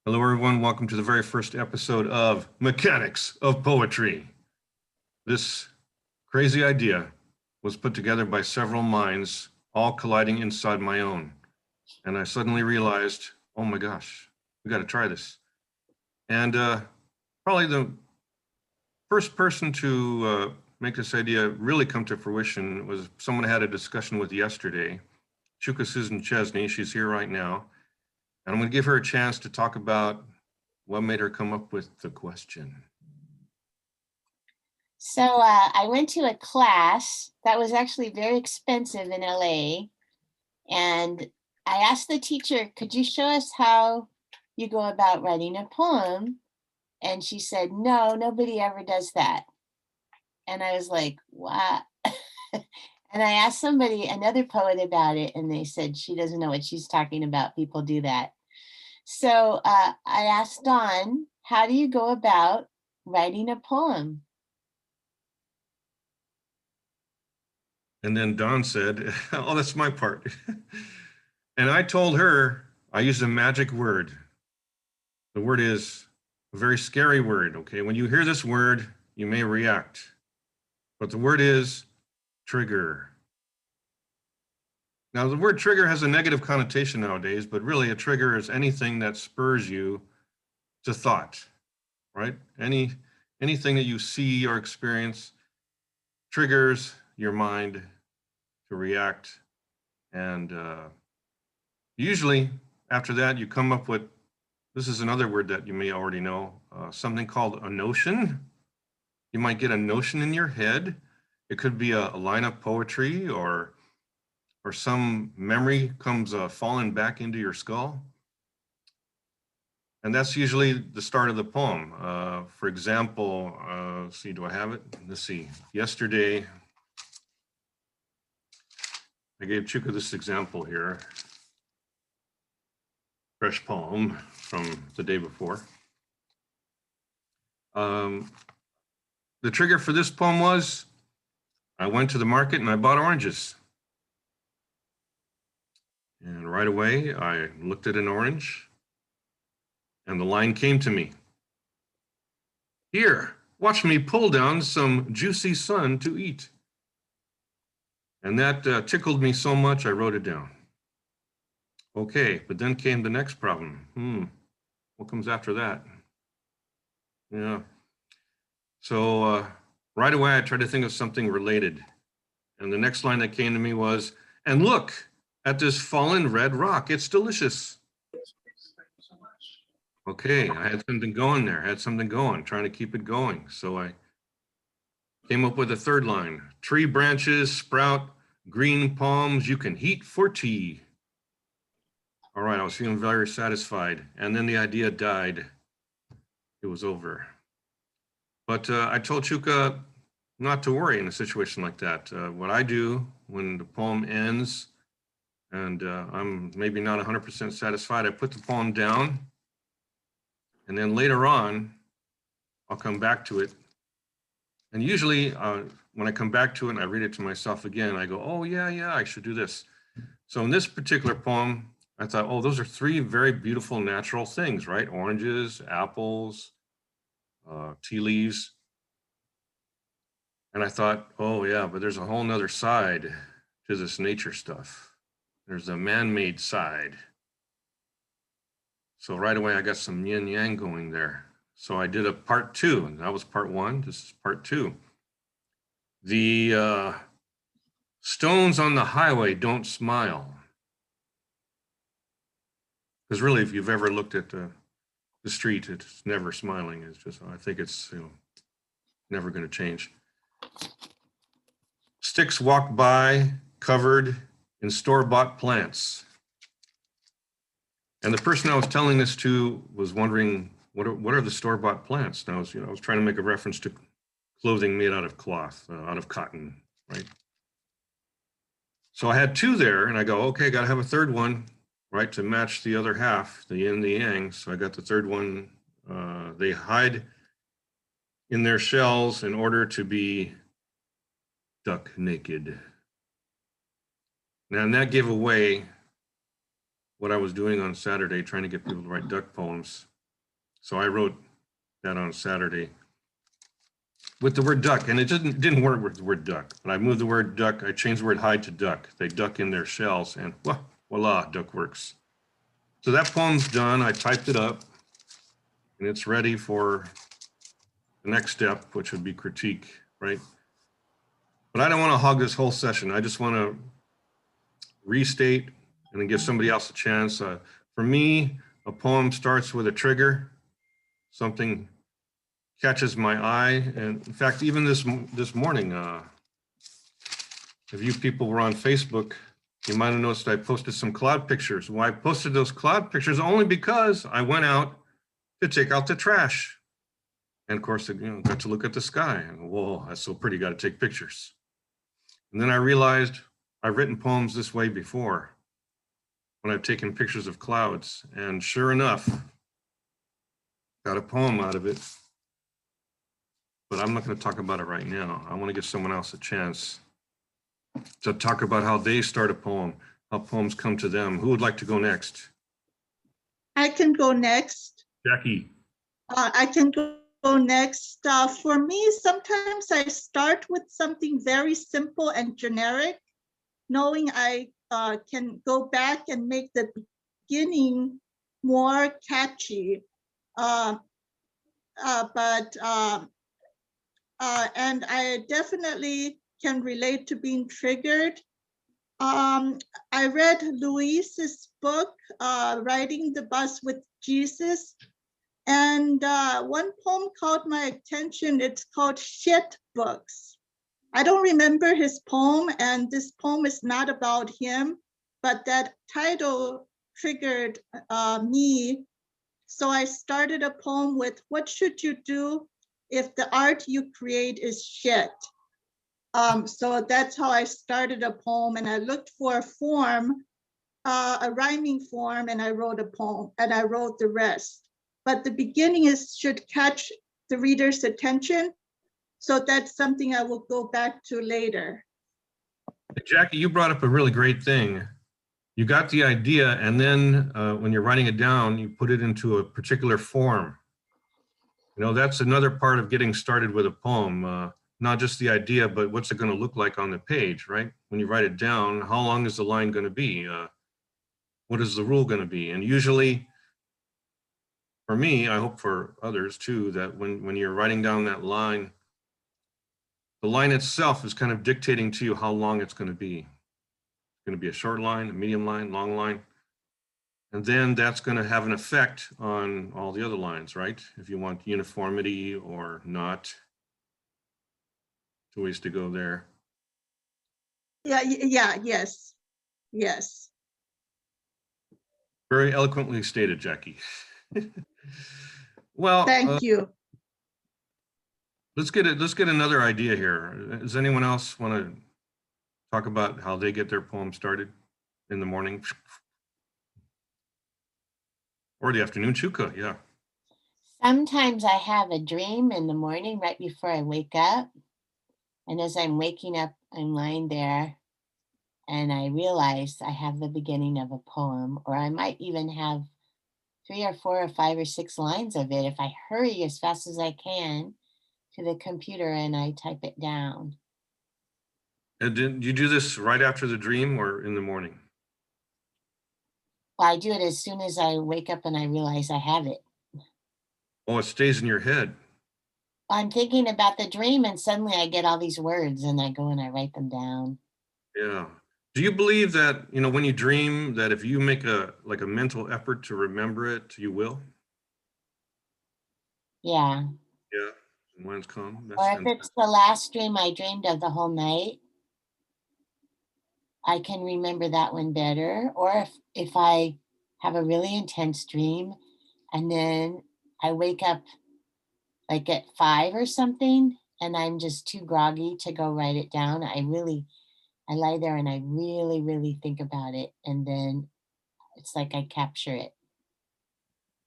Hello, everyone. Welcome to the very first episode of Mechanics of Poetry. This crazy idea was put together by several minds, all colliding inside my own. And I suddenly realized, oh my gosh, we got to try this. And probably the first person to make this idea really come to fruition was someone I had a discussion with yesterday, Chuka Susan Chesney. She's here right now. And I'm going to give her a chance to talk about what made her come up with the question. So I went to a class that was actually very expensive in LA. And I asked the teacher, could you show us how you go about writing a poem? And she said, no, nobody ever does that. And I was like, what? And I asked another poet about it, and they said she doesn't know what she's talking about. People do that. So I asked Dawn, how do you go about writing a poem? And then Dawn said, oh, that's my part. And I told her I used a magic word. The word is a very scary word, okay? When you hear this word, you may react. But the word is trigger. Now, the word trigger has a negative connotation nowadays, but really a trigger is anything that spurs you to thought, right? Anything that you see or experience triggers your mind to react. And usually after that, you come up with, this is another word that you may already know, something called a notion. You might get a notion in your head. It could be a line of poetry or some memory comes falling back into your skull. And that's usually the start of the poem. For example, let's see, do I have it? Let's see, yesterday, I gave Chuka this example here. Fresh poem from the day before. The trigger for this poem was, I went to the market and I bought oranges. And right away, I looked at an orange and the line came to me. Here, watch me pull down some juicy sun to eat. And that tickled me so much, I wrote it down. Okay, but then came the next problem. What comes after that? Yeah. So right away, I tried to think of something related. And the next line that came to me was, and look at this fallen red rock. It's delicious. Okay, I had something going there. I had something going, trying to keep it going. So I came up with a third line. Tree branches sprout green palms you can heat for tea. All right, I was feeling very satisfied. And then the idea died. It was over. But I told Chuka not to worry in a situation like that. What I do when the poem ends and I'm maybe not 100% satisfied, I put the poem down, and then later on, I'll come back to it. And usually when I come back to it and I read it to myself again, I go, oh yeah, I should do this. So in this particular poem, I thought, oh, those are three very beautiful natural things, right? Oranges, apples, tea leaves. And I thought, oh yeah, but there's a whole nother side to this nature stuff. There's a man-made side. So right away, I got some yin yang going there. So I did a part two, and that was part one. This is part two. The stones on the highway don't smile. Because really, if you've ever looked at the street, it's never smiling. It's just, I think it's never going to change. Sticks walk by covered in store-bought plants. And the person I was telling this to was wondering, what are the store-bought plants? And I was trying to make a reference to clothing made out of cloth, out of cotton, right? So I had two there, and I go, okay, got to have a third one, right, to match the other half, the yin, the yang. So I got the third one. They hide in their shells in order to be duck naked. Now, and that gave away what I was doing on Saturday, trying to get people to write duck poems. So I wrote that on Saturday with the word duck, and it didn't work with the word duck, but I moved the word duck. I changed the word hide to duck. They duck in their shells, and voila, duck works. So that poem's done. I typed it up, and it's ready for the next step, which would be critique, right? But I don't want to hog this whole session. I just want to restate and then give somebody else a chance. For me, a poem starts with a trigger, something catches my eye. And in fact, even this morning, if you people were on Facebook, you might have noticed I posted some cloud pictures. Well, I posted those cloud pictures only because I went out to take out the trash. And of course, got to look at the sky and whoa, that's so pretty, got to take pictures. And then I realized I've written poems this way before when I've taken pictures of clouds, and sure enough, got a poem out of it. But I'm not going to talk about it right now. I want to give someone else a chance to talk about how they start a poem, how poems come to them. Who would like to go next? I can go next. Jackie. I can go next. For me, sometimes I start with something very simple and generic, knowing I can go back and make the beginning more catchy. And I definitely can relate to being triggered. I read Louise's book, Riding the Bus with Jesus. And one poem caught my attention. It's called Shit Books. I don't remember his poem, and this poem is not about him, but that title triggered me. So I started a poem with, what should you do if the art you create is shit? So that's how I started a poem, and I looked for a form, a rhyming form, and I wrote a poem, and I wrote the rest. But the beginning should catch the reader's attention. So that's something I will go back to later. Jackie, you brought up a really great thing. You got the idea, and then when you're writing it down, you put it into a particular form. That's another part of getting started with a poem. Not just the idea, but what's it going to look like on the page, right? When you write it down, how long is the line going to be? What is the rule going to be? And usually, for me, I hope for others too, that when you're writing down that line, the line itself is kind of dictating to you how long it's going to be. It's going to be a short line, a medium line, long line. And then that's going to have an effect on all the other lines, right? If you want uniformity or not. Two ways to go there. Yes. Very eloquently stated, Jackie. Well, thank you. Let's get another idea here. Does anyone else want to talk about how they get their poem started in the morning or the afternoon? Chuka, yeah. Sometimes I have a dream in the morning right before I wake up. And as I'm waking up, I'm lying there and I realize I have the beginning of a poem, or I might even have 3 or 4 or 5 or 6 lines of it if I hurry as fast as I can to the computer and I type it down. And did you do this right after the dream or in the morning? Well, I do it as soon as I wake up and I realize I have it. Oh, it stays in your head. I'm thinking about the dream and suddenly I get all these words and I go and I write them down. Yeah. Do you believe that, when you dream, that if you make a mental effort to remember it, you will? Yeah. Yeah. When it's come. Or if it's the last dream I dreamed of the whole night, I can remember that one better. Or if I have a really intense dream and then I wake up like at 5 or something and I'm just too groggy to go write it down, I lie there and I really, really think about it. And then it's like I capture it.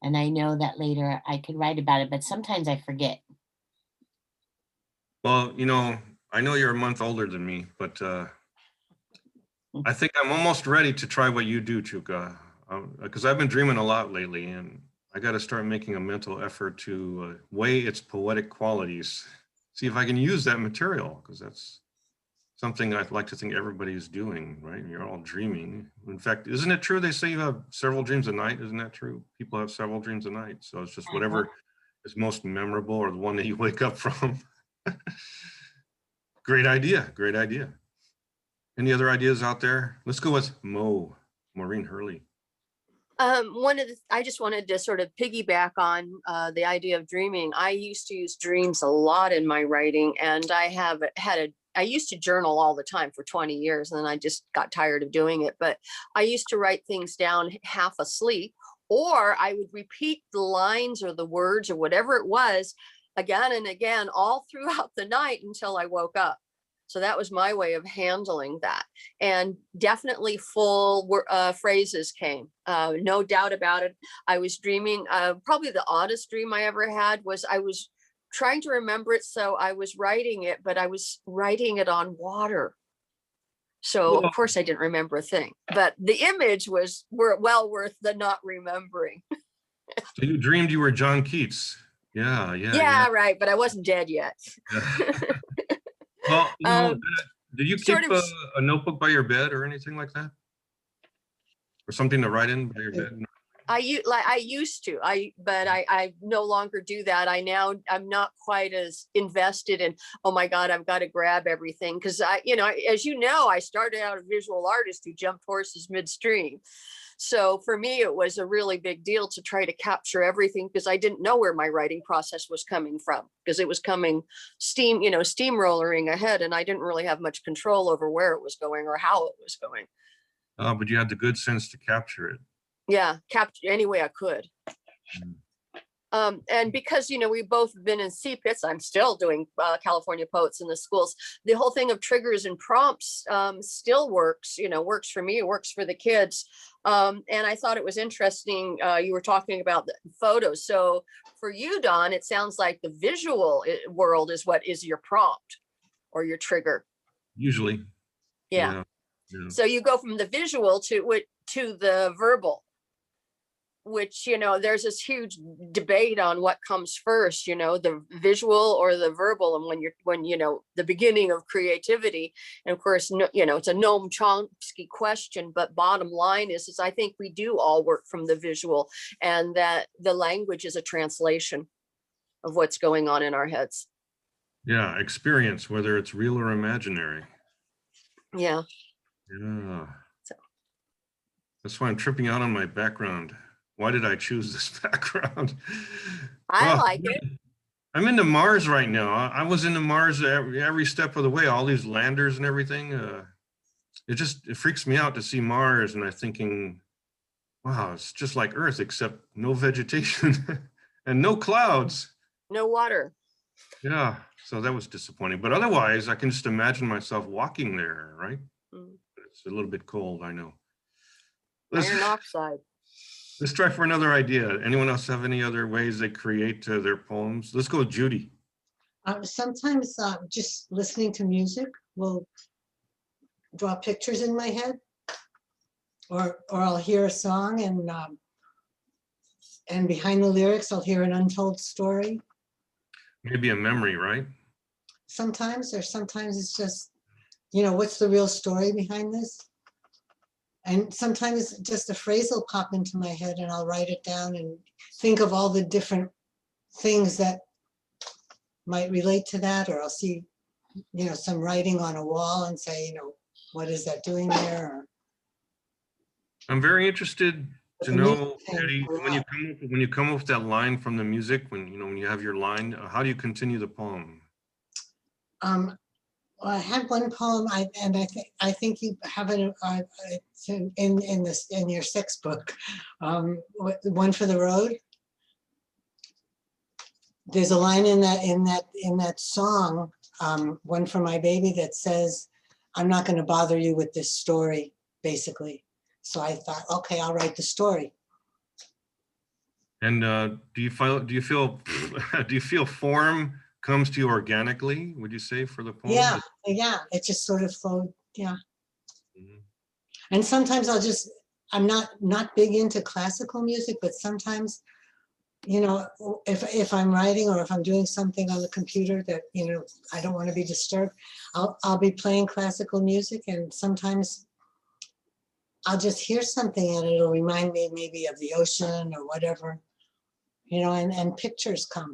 And I know that later I could write about it, but sometimes I forget. Well, I know you're a month older than me, but I think I'm almost ready to try what you do, Chuka, because I've been dreaming a lot lately, and I got to start making a mental effort to weigh its poetic qualities. See if I can use that material, because that's something I'd like to think everybody's doing, right? You're all dreaming. In fact, isn't it true they say you have several dreams a night? Isn't that true? People have several dreams a night. So it's just whatever is most memorable or the one that you wake up from. Great idea. Great idea. Any other ideas out there? Let's go with Maureen Hurley. I just wanted to sort of piggyback on the idea of dreaming. I used to use dreams a lot in my writing, and I used to journal all the time for 20 years, and then I just got tired of doing it. But I used to write things down half asleep, or I would repeat the lines or the words or whatever it was again and again all throughout the night until I woke up. So that was my way of handling that. And definitely full phrases came, no doubt about it. I was dreaming, probably the oddest dream I ever had was I was trying to remember it. So I was writing it, but I was writing it on water. So of course I didn't remember a thing, but the image was well worth the not remembering. So you dreamed you were John Keats. Yeah. Right. But I wasn't dead yet. Well, did you keep sort of, a notebook by your bed or anything like that? Or something to write in by your bed? I used to, but I no longer do that. I'm not quite as invested in, oh my God, I've got to grab everything. Because as you know, I started out a visual artist who jumped horses midstream. So for me, it was a really big deal to try to capture everything, because I didn't know where my writing process was coming from, because it was coming steamrollering ahead, and I didn't really have much control over where it was going or how it was going. But you had the good sense to capture it. Yeah, capture any way I could. And because, we've both been in CPITS, I'm still doing California Poets in the schools. The whole thing of triggers and prompts still works, works for me, it works for the kids. And I thought it was interesting. You were talking about the photos. So for you, Don, it sounds like the visual world is what is your prompt or your trigger. Usually. Yeah. So you go from the visual to the verbal, which, there's this huge debate on what comes first, the visual or the verbal. And when the beginning of creativity, and of course, it's a Noam Chomsky question, but bottom line is I think we do all work from the visual, and that the language is a translation of what's going on in our heads. Yeah. Experience, whether it's real or imaginary. Yeah. Yeah. So. That's why I'm tripping out on my background. Why did I choose this background? I like it. I'm into Mars right now. I was into Mars every step of the way, all these landers and everything. It freaks me out to see Mars, and I'm thinking, wow, it's just like Earth, except no vegetation and no clouds. No water. Yeah, so that was disappointing. But otherwise, I can just imagine myself walking there, right? It's a little bit cold, I know. Iron oxide. Let's try for another idea. Anyone else have any other ways they create their poems? Let's go with Judy. Sometimes just listening to music will draw pictures in my head, or I'll hear a song and behind the lyrics I'll hear an untold story. Maybe a memory, right? Sometimes it's just, what's the real story behind this? And sometimes just a phrase will pop into my head and I'll write it down and think of all the different things that might relate to that, or I'll see, some writing on a wall and say, what is that doing there? Or, I'm very interested to know, Eddie, when you come up with that line from the music, when you have your line, how do you continue the poem? Well, I had one poem, I think you have it in your sixth book, One for the Road. There's a line in that song, One for My Baby, that says, "I'm not going to bother you with this story," basically. So I thought, okay, I'll write the story. And do you feel form comes to you organically, would you say, for the poem? Yeah, it just sort of flowed, yeah. Mm-hmm. And sometimes I'm not big into classical music, but sometimes you know, if I'm writing or if I'm doing something on the computer that, you know, I don't want to be disturbed, I'll be playing classical music, and sometimes I'll just hear something and it'll remind me maybe of the ocean or whatever, you know, and pictures come.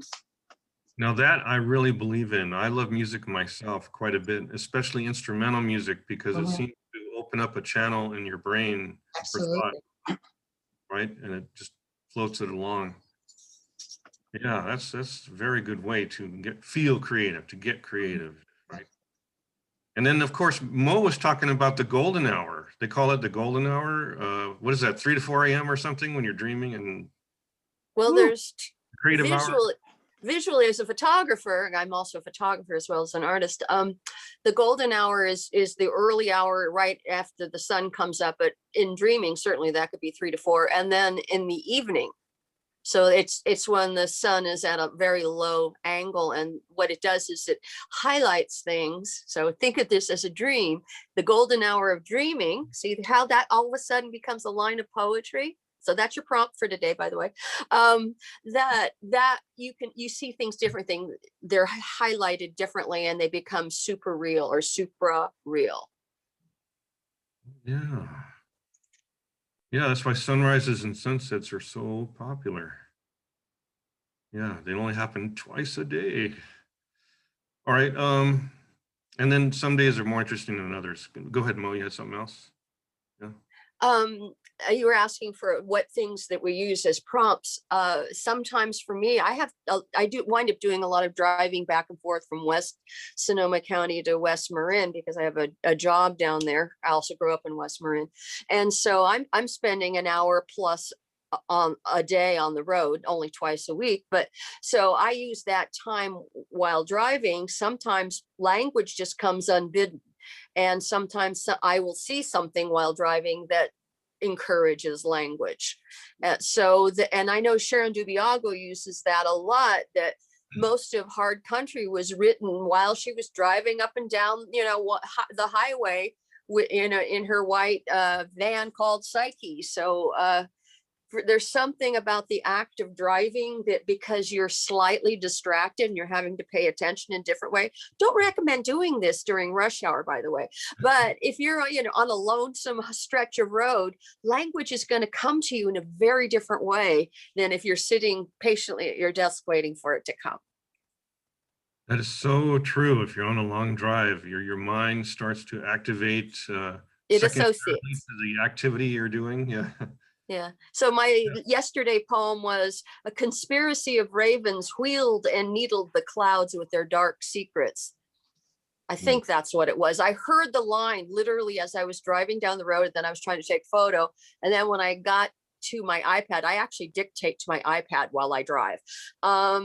Now that I really believe in. I love music myself quite a bit, especially instrumental music, because it Mhm. seems to open up a channel in your brain for thought, Absolutely. right? And it just floats it along. Yeah, that's a very good way to feel creative, to get creative, right? And then of course, Mo was talking about the golden hour. They call it the golden hour. What is that, 3 to 4 a.m. or something when you're dreaming, and Well, Woo. there's creative hour? visually as a photographer, I'm also a photographer as well as an artist. The golden hour is the early hour right after the sun comes up, but in dreaming, certainly that could be 3 to 4. And then in the evening. So it's when the sun is at a very low angle, and what it does is it highlights things. So think of this as a dream, the golden hour of dreaming. See how that all of a sudden becomes a line of poetry. So that's your prompt for today, by the way. That you see things different things. They're highlighted differently, and they become super real or supra real. Yeah. Yeah, that's why sunrises and sunsets are so popular. Yeah, they only happen twice a day. All right. And then some days are more interesting than others. Go ahead, Mo. You had something else? Yeah. You were asking for what things that we use as prompts. Sometimes for me, I do wind up doing a lot of driving back and forth from West Sonoma County to West Marin because I have a job down there. I also grew up in West Marin, and so I'm spending an hour plus on a day on the road, only twice a week. But so I use that time while driving. Sometimes language just comes unbidden, and sometimes I will see something while driving that encourages language. And I know Sharon Dubiago uses that a lot, that most of Hard Country was written while she was driving up and down, the highway in her white van called Psyche. So there's something about the act of driving that, because you're slightly distracted and you're having to pay attention in a different way. Don't recommend doing this during rush hour, by the way. But if you're on a lonesome stretch of road, language is going to come to you in a very different way than if you're sitting patiently at your desk waiting for it to come. That is so true. If you're on a long drive, your mind starts to activate It secondarily associates. to the activity you're doing. Yeah. Yeah. So my yesterday poem was: a conspiracy of ravens wheeled and needled the clouds with their dark secrets. I think that's what it was. I heard the line literally as I was driving down the road, and then I was trying to take a photo. And then when I got to my iPad, I actually dictate to my iPad while I drive. I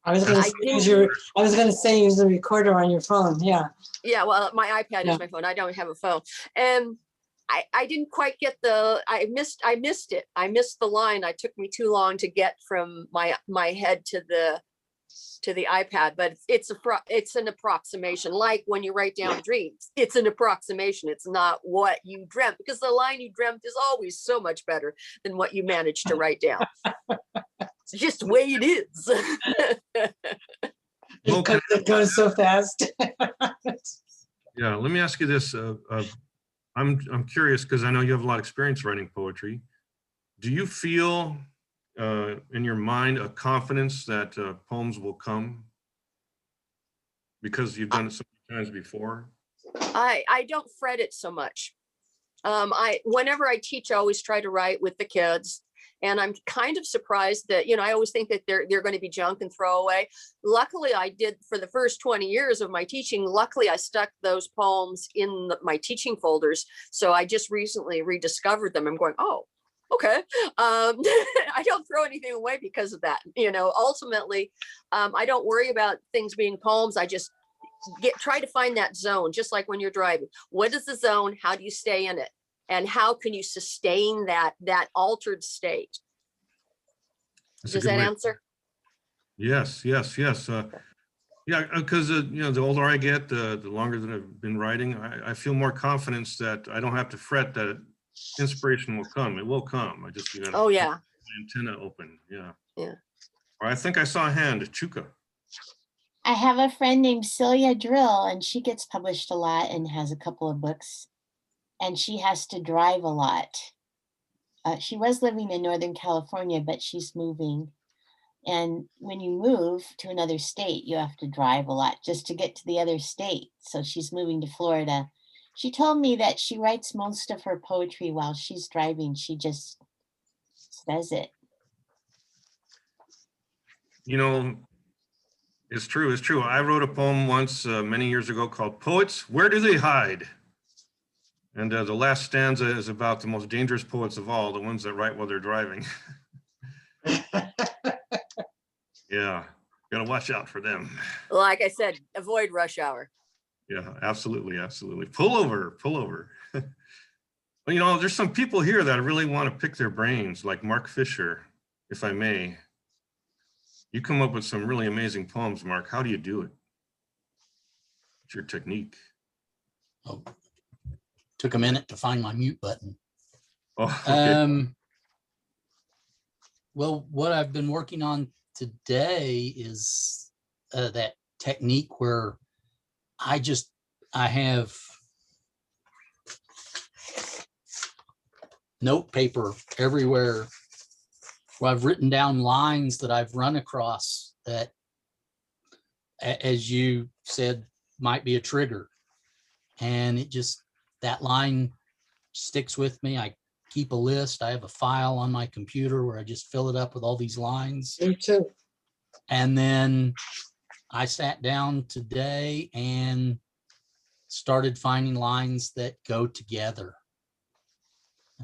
was going to say use the recorder on your phone. Yeah. Yeah. Well, my iPad is my phone. I don't have a phone. And I didn't quite get I missed it. I missed the line. It took me too long to get from my head to the iPad, but it's an approximation. Like when you write down dreams, it's an approximation. It's not what you dreamt, because the line you dreamt is always so much better than what you managed to write down. It's just the way it is. It goes so fast. Yeah. Let me ask you this. I'm curious, because I know you have a lot of experience writing poetry. Do you feel in your mind a confidence that poems will come because you've done it so many times before? I don't fret it so much. Whenever I teach, I always try to write with the kids. And I'm kind of surprised that, I always think that they're going to be junk and throw away. Luckily, I did for the first 20 years of my teaching. Luckily, I stuck those poems in my teaching folders. So I just recently rediscovered them. I'm going, oh, okay. I don't throw anything away because of that. Ultimately, I don't worry about things being poems. I just try to find that zone, just like when you're driving. What is the zone? How do you stay in it? And how can you sustain that altered state? Does that answer? Yes. Yeah, because the older I get, the longer that I've been writing, I feel more confidence that I don't have to fret that inspiration will come. It will come. I just Oh yeah. Antenna open, yeah. Yeah. Or I think I saw a hand, Chuka. I have a friend named Celia Drill, and she gets published a lot and has a couple of books. And she has to drive a lot. She was living in Northern California, but she's moving. And when you move to another state, you have to drive a lot just to get to the other state. So she's moving to Florida. She told me that she writes most of her poetry while she's driving. She just says it. You know, it's true, it's true. I wrote a poem once many years ago called Poets, Where Do They Hide? And the last stanza is about the most dangerous poets of all, the ones that write while they're driving. Yeah, gotta watch out for them. Like I said, avoid rush hour. Yeah, absolutely, absolutely. Pull over, pull over. Well, you know, there's some people here that really want to pick their brains, like Mark Fisher, if I may. You come up with some really amazing poems, Mark. How do you do it? What's your technique? Oh, took a minute to find my mute button. Oh, okay. Well, what I've been working on today is that technique where I have note paper everywhere where I've written down lines that I've run across that, as you said, might be a trigger. And that line sticks with me. I keep a list. I have a file on my computer where I just fill it up with all these lines. Me too. And then I sat down today and started finding lines that go together.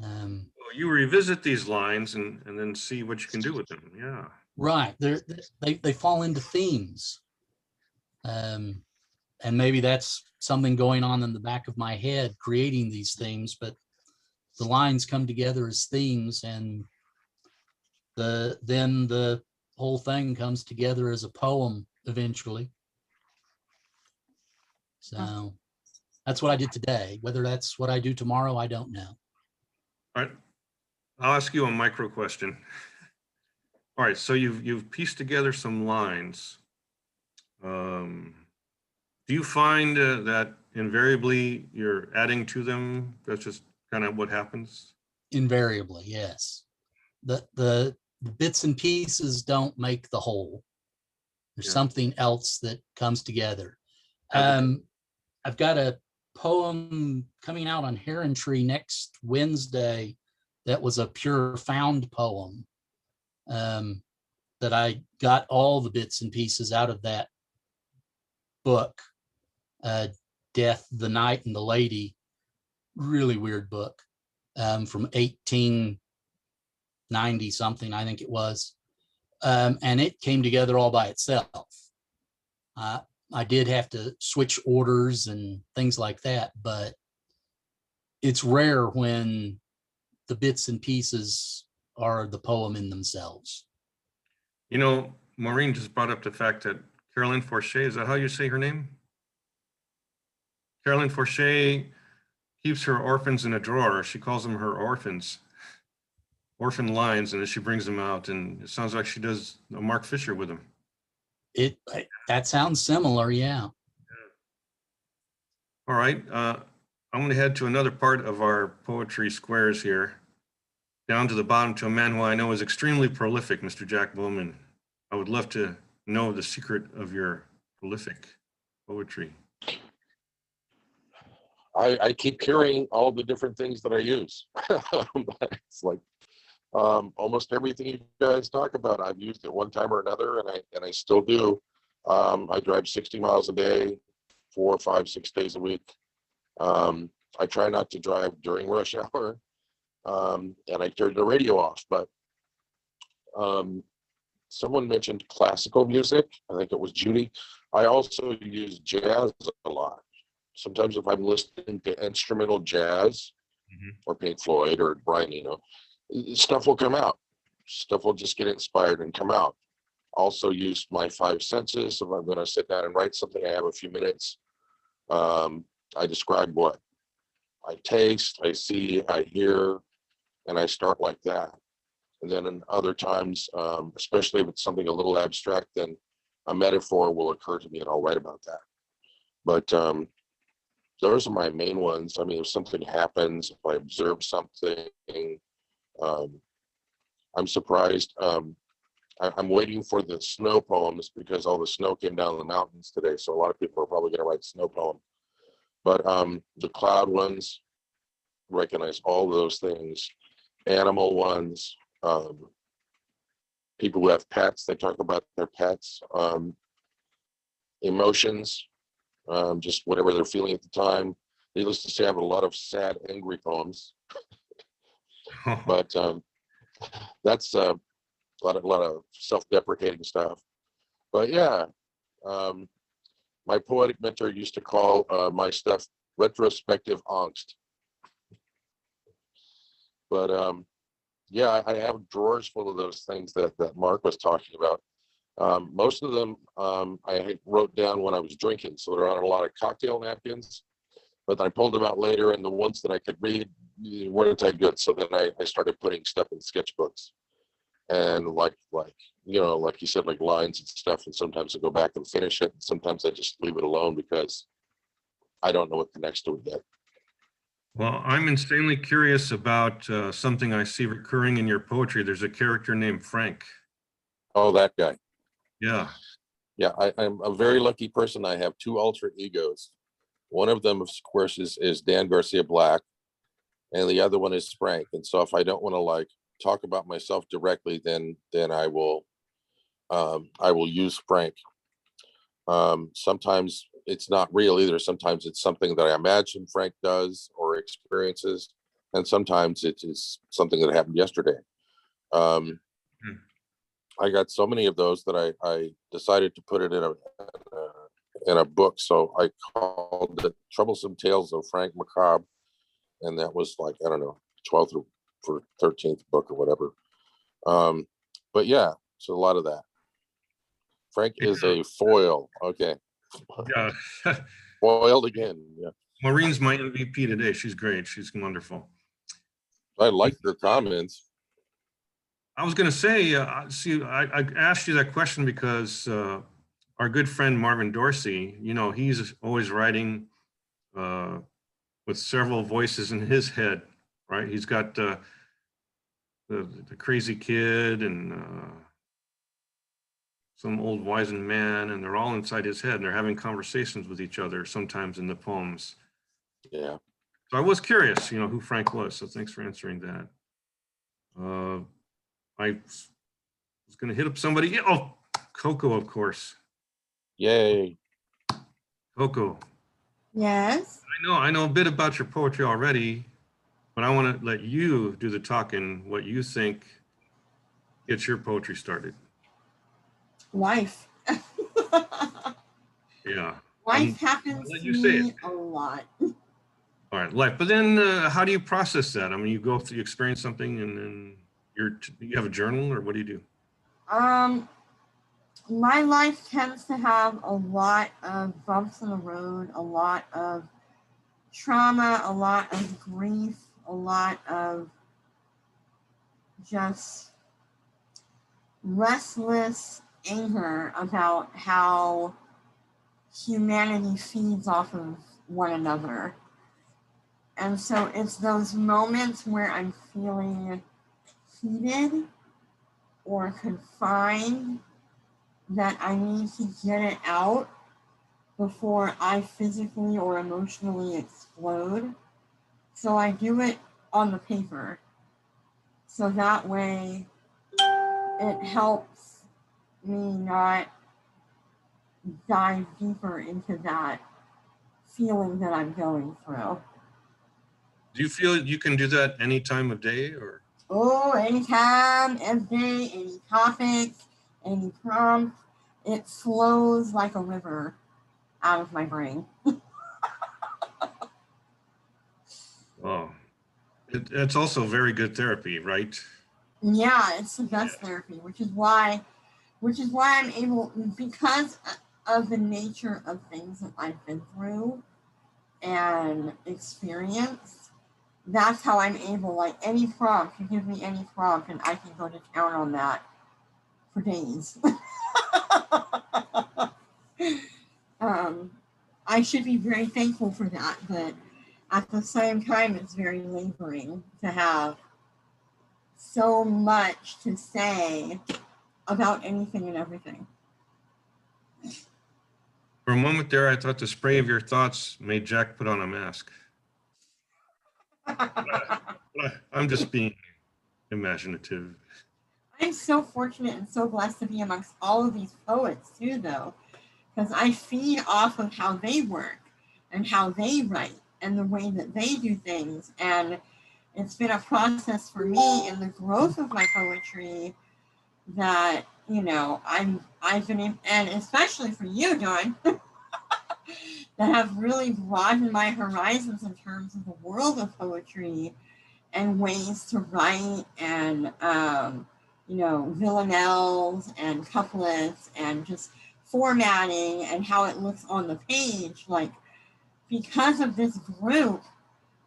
Well, you revisit these lines and then see what you can do with them. Yeah. Right. They fall into themes. And maybe that's something going on in the back of my head, creating these themes, but the lines come together as themes, and then the whole thing comes together as a poem eventually. So that's what I did today. Whether that's what I do tomorrow, I don't know. All right. I'll ask you a micro question. All right. So you've pieced together some lines. Do you find that invariably you're adding to them? That's just kind of what happens? Invariably, yes. The bits and pieces don't make the whole. There's Yeah. something else that comes together. Okay. I've got a poem coming out on Heron Tree next Wednesday that was a pure found poem, that I got all the bits and pieces out of that book, Death, the Night, and the Lady. Really weird book, from 1890 something, I think it was. And it came together all by itself. I did have to switch orders and things like that, but it's rare when the bits and pieces are the poem in themselves. You know, Maureen just brought up the fact that Carolyn Forché, is that how you say her name? Carolyn Forché keeps her orphans in a drawer. She calls them her orphans, orphan lines, and then she brings them out, and it sounds like she does a Mark Fisher with them. That sounds similar, yeah. All right, I'm going to head to another part of our poetry squares here, down to the bottom to a man who I know is extremely prolific, Mr. Jack Bowman. I would love to know the secret of your prolific poetry. I keep hearing all the different things that I use. It's like almost everything you guys talk about, I've used at one time or another, and I still do. I drive 60 miles a day, 4, 5, 6 days a week. I try not to drive during rush hour, and I turn the radio off. But someone mentioned classical music. I think it was Judy. I also use jazz a lot. Sometimes if I'm listening to instrumental jazz, or Pink Floyd or Brian Eno, stuff will come out. Stuff will just get inspired and come out. Also use my 5 senses. If I'm going to sit down and write something, I have a few minutes. I describe what I taste, I see, I hear, and I start like that. And then in other times, especially if it's something a little abstract, then a metaphor will occur to me and I'll write about that. But those are my main ones. I mean, if something happens, if I observe something, I'm surprised. I'm waiting for the snow poems because all the snow came down the mountains today. So a lot of people are probably going to write snow poem. But the cloud ones, recognize all those things. Animal ones, people who have pets, they talk about their pets. Emotions, just whatever they're feeling at the time. Needless to say, I have a lot of sad, angry poems. But that's a lot of self-deprecating stuff. But yeah, my poetic mentor used to call my stuff retrospective angst. But yeah, I have drawers full of those things that Mark was talking about. Most of them I wrote down when I was drinking, so they're on a lot of cocktail napkins. But I pulled them out later, and the ones that I could read weren't that good. So then I started putting stuff in sketchbooks, and like you said, like lines and stuff. And sometimes I go back and finish it. And sometimes I just leave it alone because I don't know what connects to it yet. Well, I'm insanely curious about something I see recurring in your poetry. There's a character named Frank. Oh, that guy. Yeah. Yeah, I'm a very lucky person. I have two alter egos. One of them, of course, is Dan Garcia Black, and the other one is Frank. And so if I don't want to like talk about myself directly, then I will use Frank. Sometimes it's not real either. Sometimes it's something that I imagine Frank does or experiences, and sometimes it is something that happened yesterday. I got so many of those that I decided to put it in a book. So I called it Troublesome Tales of Frank Macabre, and that was like, I don't know, 12th or 13th book or whatever. But yeah, so a lot of that. Frank is a foil. Okay. Yeah. Foiled again. Yeah. Maureen's my MVP today. She's great. She's wonderful. I like your comments. I was going to say, see, I asked you that question because our good friend Marvin Dorsey, he's always writing with several voices in his head, right? He's got the crazy kid and some old wizened man, and they're all inside his head, and they're having conversations with each other sometimes in the poems. Yeah. So I was curious, who Frank was. So thanks for answering that. I was going to hit up somebody. Oh, Coco, of course. Yay. Coco. Yes. I know a bit about your poetry already, but I want to let you do the talking, what you think gets your poetry started. Life. Yeah. Life happens let to you say me it. a lot. All right, life. But then how do you process that? I mean, you go through, you experience something, and then you have a journal, or what do you do? My life tends to have a lot of bumps in the road, a lot of trauma, a lot of grief, a lot of just restless anger about how humanity feeds off of one another. And so it's those moments where I'm feeling heated or confined that I need to get it out before I physically or emotionally explode. So I do it on the paper. So that way it helps me not dive deeper into that feeling that I'm going through. Do you feel you can do that any time of day, or? Oh, anytime, every day, any topic, any prompt, it flows like a river out of my brain. Oh, it's also very good therapy, right? Yeah, it's the best therapy, which is why I'm able, because of the nature of things that I've been through and experienced, that's how I'm able, like any prompt, you give me any prompt and I can go to town on that for days. I should be very thankful for that, but at the same time, it's very laboring to have so much to say about anything and everything. For a moment there, I thought the spray of your thoughts made Jack put on a mask. I'm just being imaginative. I'm so fortunate and so blessed to be amongst all of these poets too, though, because I feed off of how they work and how they write and the way that they do things. And it's been a process for me in the growth of my poetry that, you know, I've been, and especially for you, Dawn, that have really broadened my horizons in terms of the world of poetry and ways to write and, you know, villanelles and couplets and just formatting and how it looks on the page. Like, because of this group,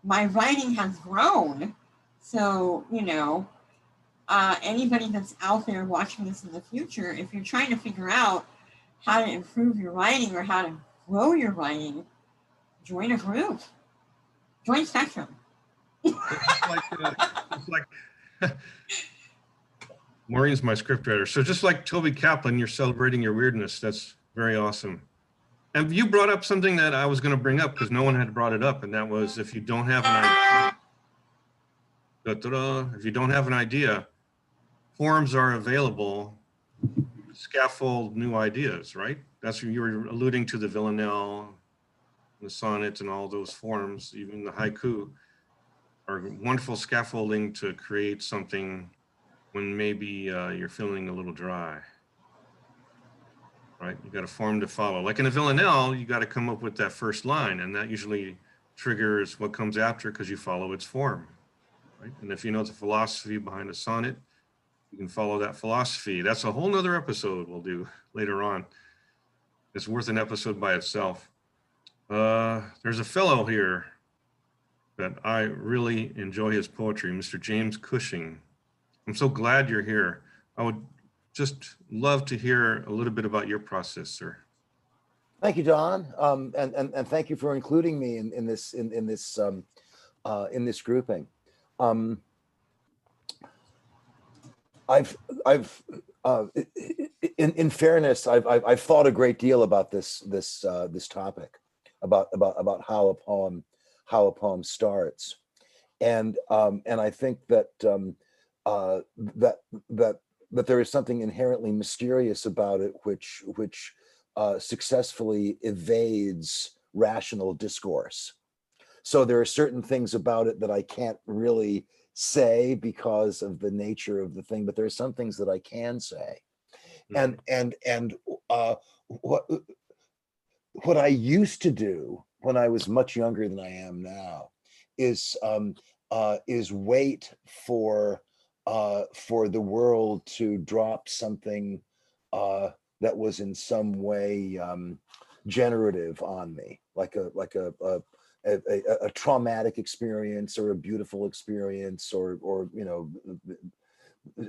my writing has grown. So, you know, anybody that's out there watching this in the future, if you're trying to figure out how to improve your writing or how to grow your writing, join a group, join Spectrum. Just like Maureen's my scriptwriter. So just like Tobey Kaplan, you're celebrating your weirdness. That's very awesome. And you brought up something that I was going to bring up because no one had brought it up, and that was if you don't have an idea, if you don't have an idea, forums are available to scaffold new ideas, right? That's what you were alluding to, the villanelle, the sonnet, and all those forms, even the haiku, are wonderful scaffolding to create something when maybe you're feeling a little dry, right? You got a form to follow. Like in a villanelle, you got to come up with that first line, and that usually triggers what comes after because you follow its form, right? And if you know the philosophy behind a sonnet, you can follow that philosophy. That's a whole nother episode we'll do later on. It's worth an episode by itself. There's a fellow here that I really enjoy his poetry, Mr. James Cushing. I'm so glad you're here. I would just love to hear a little bit about your process, sir. Thank you, Don, and thank you for including me in this grouping. In fairness, I've thought a great deal about this topic, about how a poem starts, and I think that that there is something inherently mysterious about it, which successfully evades rational discourse. So there are certain things about it that I can't really say because of the nature of the thing, but there are some things that I can say. And what I used to do when I was much younger than I am now is wait for the world to drop something that was in some way generative on me, like a traumatic experience or a beautiful experience, or you know,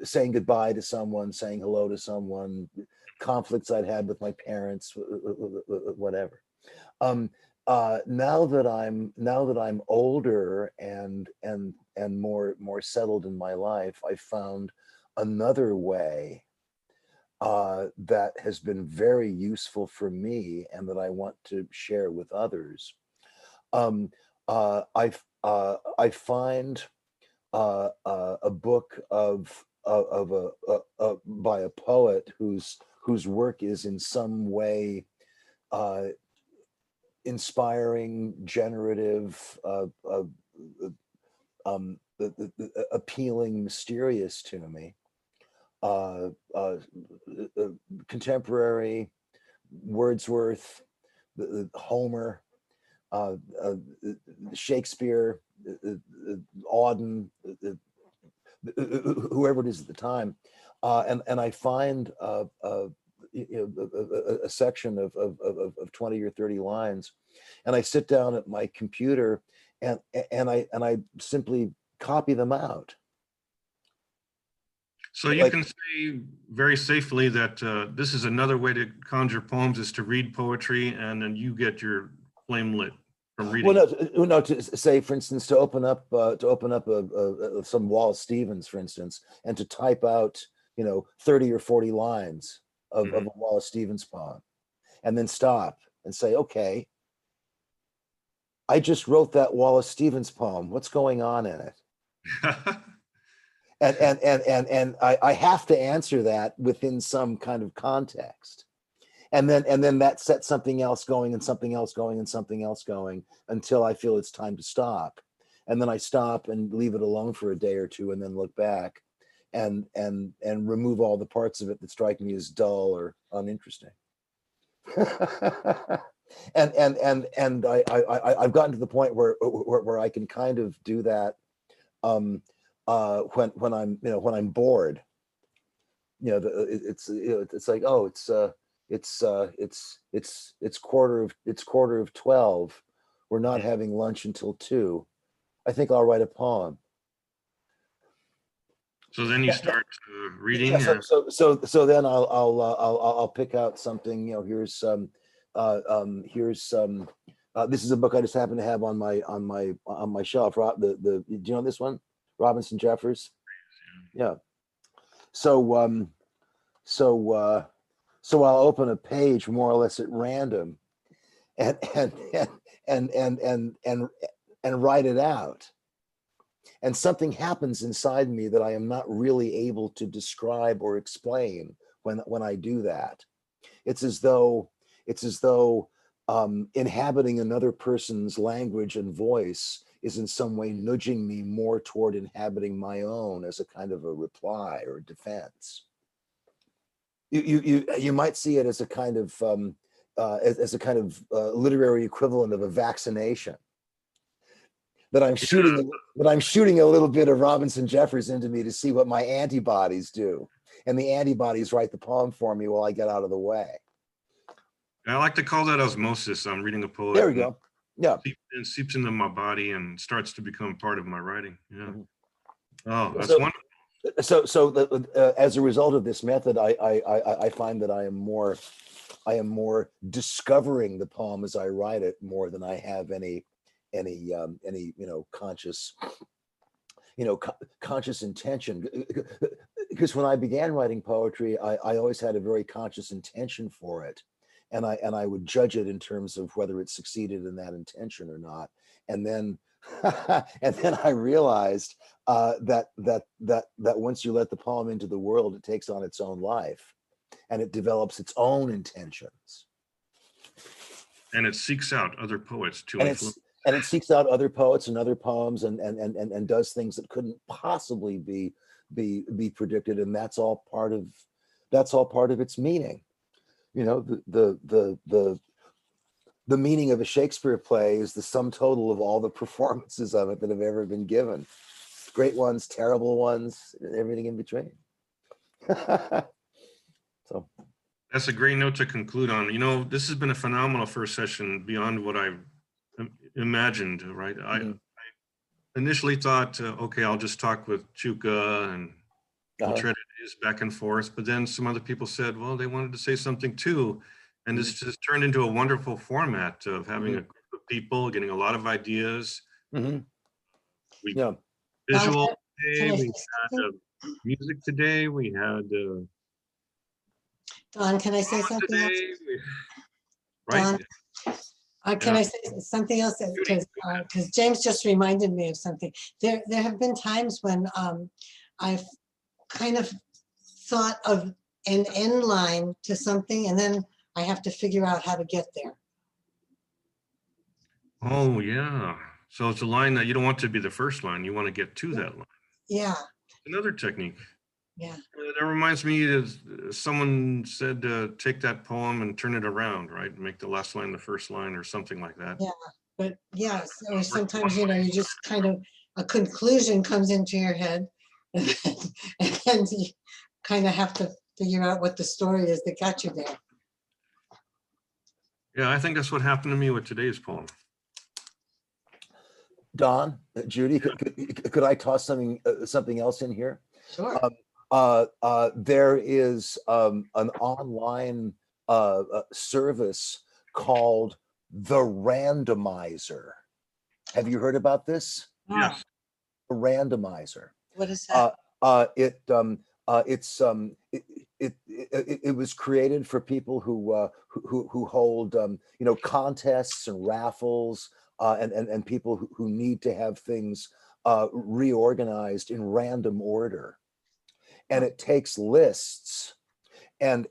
saying goodbye to someone, saying hello to someone, conflicts I'd had with my parents, whatever. Now that I'm older and more settled in my life, I found another way that has been very useful for me and that I want to share with others. I find a book by a poet whose work is in some way inspiring, generative, appealing, mysterious to me. Contemporary, Wordsworth, Homer, Shakespeare, Auden, whoever it is at the time, and I find a section of 20 or 30 lines, and I sit down at my computer I simply copy them out. So you Like- can say very safely that this is another way to conjure poems is to read poetry, and then you get your flame lit from reading. Well, no, to say, for instance, to open up some Wallace Stevens, for instance, and to type out, 30 or 40 lines of a Wallace Stevens poem, and then stop and say, okay, I just wrote that Wallace Stevens poem. What's going on in it? And I have to answer that within some kind of context. And then that sets something else going and something else going and something else going until I feel it's time to stop. And then I stop and leave it alone for a day or two and then look back and remove all the parts of it that strike me as dull or uninteresting. and I've gotten to the point where I can kind of do that when I'm bored. It's like, oh, it's quarter of 12. We're not having lunch until 2. I think I'll write a poem. So then you start reading. Yeah, so then I'll pick out something. Here's some. This is a book I just happen to have on my shelf. Do you know this one? Robinson Jeffers. Yeah. So I'll open a page more or less at random, and write it out. And something happens inside me that I am not really able to describe or explain when I do that. It's as though inhabiting another person's language and voice is in some way nudging me more toward inhabiting my own as a kind of a reply or defense. You might see it as a kind of literary equivalent of a vaccination. That I'm shooting a little bit of Robinson Jeffers into me to see what my antibodies do, and the antibodies write the poem for me while I get out of the way. I like to call that osmosis. I'm reading a poem. There we go. Yeah. It seeps into my body and starts to become part of my writing. Yeah. Oh, that's So- wonderful. So as a result of this method, I find that I am more discovering the poem as I write it more than I have any conscious intention. Because when I began writing poetry, I always had a very conscious intention for it, and I would judge it in terms of whether it succeeded in that intention or not. And then I realized that once you let the poem into the world, it takes on its own life, and it develops its own intentions. And it seeks out other poets to And influence. it seeks out other poets and other poems and does things that couldn't possibly be predicted. And that's all part of its meaning. The meaning of a Shakespeare play is the sum total of all the performances of it that have ever been given. Great ones, terrible ones, everything in between. So That's a great note to conclude on. This has been a phenomenal first session beyond what I imagined, right? I initially thought, okay, I'll just talk with Chuka and we'll tread his back and forth. But then some other people said, well, they wanted to say something too. And this just turned into a wonderful format of having a group of people getting a lot of ideas. We visual today, we had music today, we had Don, can I say something else? Right? Can I say something else? Because James just reminded me of something. There have been times when I've kind of thought of an end line to something, and then I have to figure out how to get there. Oh, yeah. So it's a line that you don't want to be the first line. You want to get to that line. Yeah. Another technique. Yeah. That reminds me of someone said, take that poem and turn it around, right? Make the last line the first line or something like that. Yeah. But yes, or sometimes, you just kind of, a conclusion comes into your head and then you kind of have to figure out what the story is that got you there. Yeah, I think that's what happened to me with today's poem. Don, Judy, could I toss something else in here? Sure. There is an online service called the randomizer. Have you heard about this? Yes. The randomizer. What is that? It was created for people who hold contests and raffles and people who need to have things reorganized in random order, and it takes lists and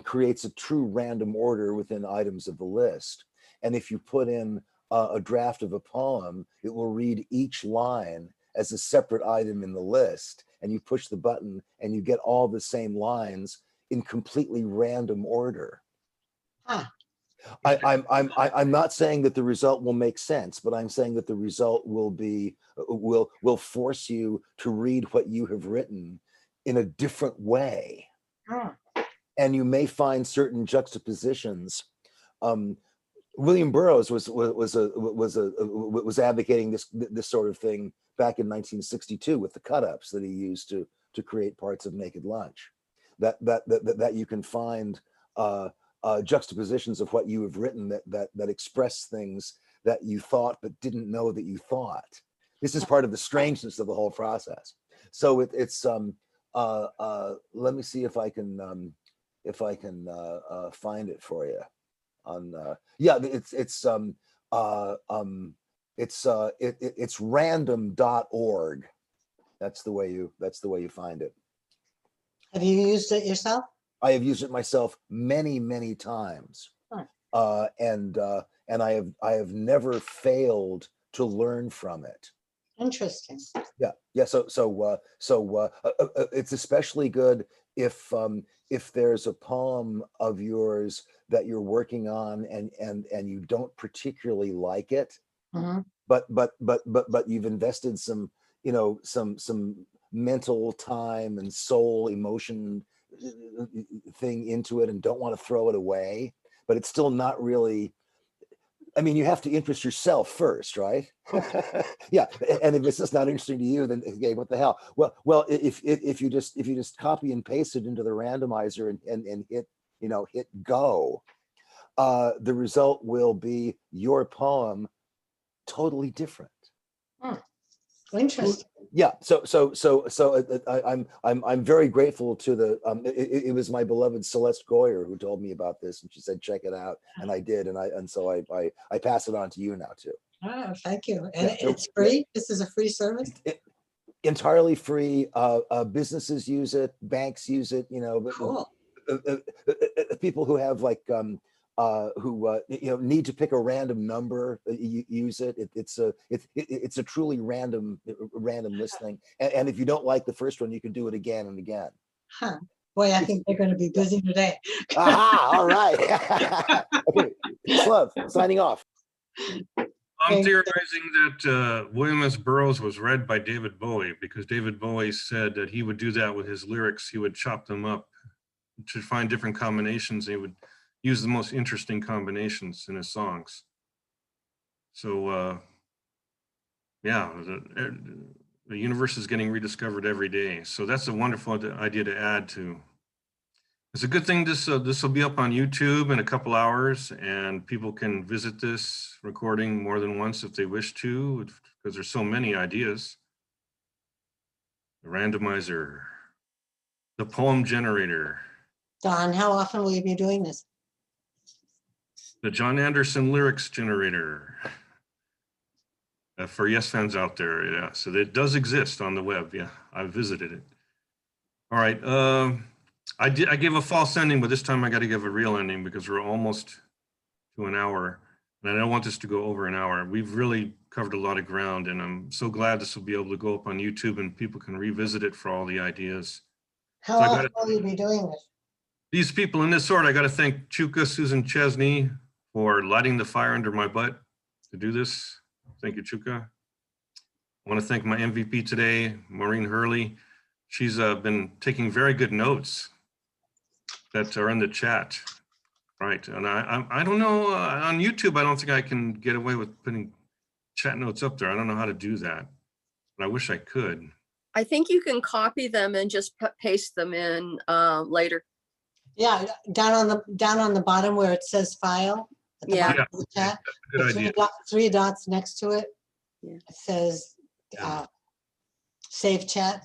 creates a true random order within items of the list. And if you put in a draft of a poem, it will read each line as a separate item in the list, and you push the button and you get all the same lines in completely random order. Huh. I'm not saying that the result will make sense, but I'm saying that the result will force you to read what you have written in a different way. Huh. And you may find certain juxtapositions. William Burroughs was advocating this sort of thing back in 1962 with the cut-ups that he used to create parts of Naked Lunch. That you can find juxtapositions of what you have written that express things that you thought but didn't know that you thought. This is part of the strangeness of the whole process. So it's let me see if I can find it for you. It's random.org. That's the way you find it. Have you used it yourself? I have used it myself many times. Huh. And I have never failed to learn from it. Interesting. Yeah. So it's especially good if there's a poem of yours that you're working on and you don't particularly like it, Mhm. but you've invested some mental time and soul emotion thing into it and don't want to throw it away, but it's still not really. I mean, you have to interest yourself first, right? Yeah, and if it's just not interesting to you, then okay, what the hell? Well, if you just copy and paste it into the randomizer and hit go, the result will be your poem totally different. Interesting. Yeah, so I'm very grateful to the it was my beloved Celeste Goyer who told me about this, and she said check it out, and I did, and so I pass it on to you now too. Oh, thank you. And Yeah, it's free. This is a free service. Entirely free. Businesses use it, banks use it. Cool. People who have like who need to pick a random number use it. It's a truly random list thing, and if you don't like the first one, you can do it again and again. Huh. Boy, I think they're going to be busy today. Aha, all right. Okay, peace, love, signing off. I'm theorizing that William S. Burroughs was read by David Bowie, because David Bowie said that he would do that with his lyrics. He would chop them up to find different combinations. He would use the most interesting combinations in his songs. So yeah, the universe is getting rediscovered every day. So that's a wonderful idea to add to. It's a good thing this will be up on YouTube in a couple hours, and people can visit this recording more than once if they wish to, because there's so many ideas. The randomizer, the poem generator, Don, how often will you be doing this? the John Anderson lyrics generator. For yes fans out there, yeah. So it does exist on the web. Yeah, I visited it. All right. I gave a false ending, but this time I got to give a real ending because we're almost to an hour, and I don't want this to go over an hour. We've really covered a lot of ground, and I'm so glad this will be able to go up on YouTube and people can revisit it for all the ideas. How often will you be doing this? These people in this sort, I got to thank Chuka, Susan Chesney for lighting the fire under my butt to do this. Thank you, Chuka. I want to thank my MVP today, Maureen Hurley. She's been taking very good notes that are in the chat, right? And I don't know, on YouTube, I don't think I can get away with putting chat notes up there. I don't know how to do that, but I wish I could. I think you can copy them and just paste them in later. Yeah, down on the bottom where it says file. At the Yeah. bottom of the chat, Good the idea. three dots next to it. Yeah. It says save chat.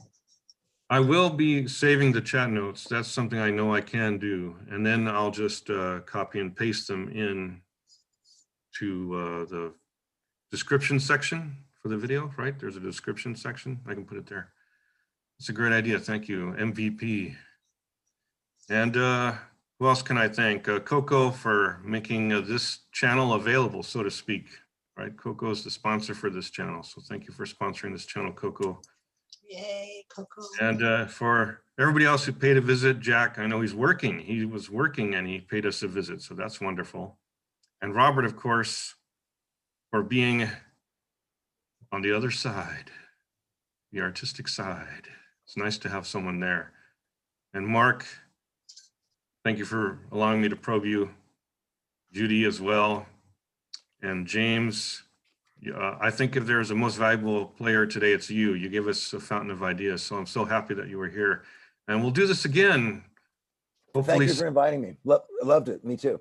I will be saving the chat notes. That's something I know I can do. And then I'll just copy and paste them in to the description section for the video, right? There's a description section. I can put it there. It's a great idea. Thank you, MVP. And who else can I thank? Coco for making this channel available, so to speak, right? Coco is the sponsor for this channel. So thank you for sponsoring this channel, Coco. Yay, Coco. And for everybody else who paid a visit, Jack, I know he's working. He was working and he paid us a visit. So that's wonderful. And Robert, of course, for being on the other side, the artistic side. It's nice to have someone there. And Mark, thank you for allowing me to probe you. Judy as well. And James, I think if there's a most valuable player today, it's you. You give us a fountain of ideas. So I'm so happy that you were here. And we'll do this again. Hopefully, Thank you for inviting me. Loved it. Me too.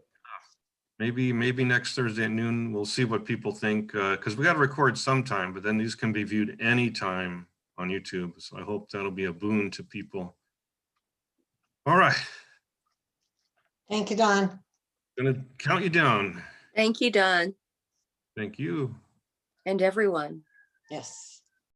maybe next Thursday at noon. We'll see what people think, because we got to record sometime, but then these can be viewed anytime on YouTube. So I hope that'll be a boon to people. All right. Thank you, Don. Gonna count you down. Thank you, Don, Thank you. and everyone. Yes.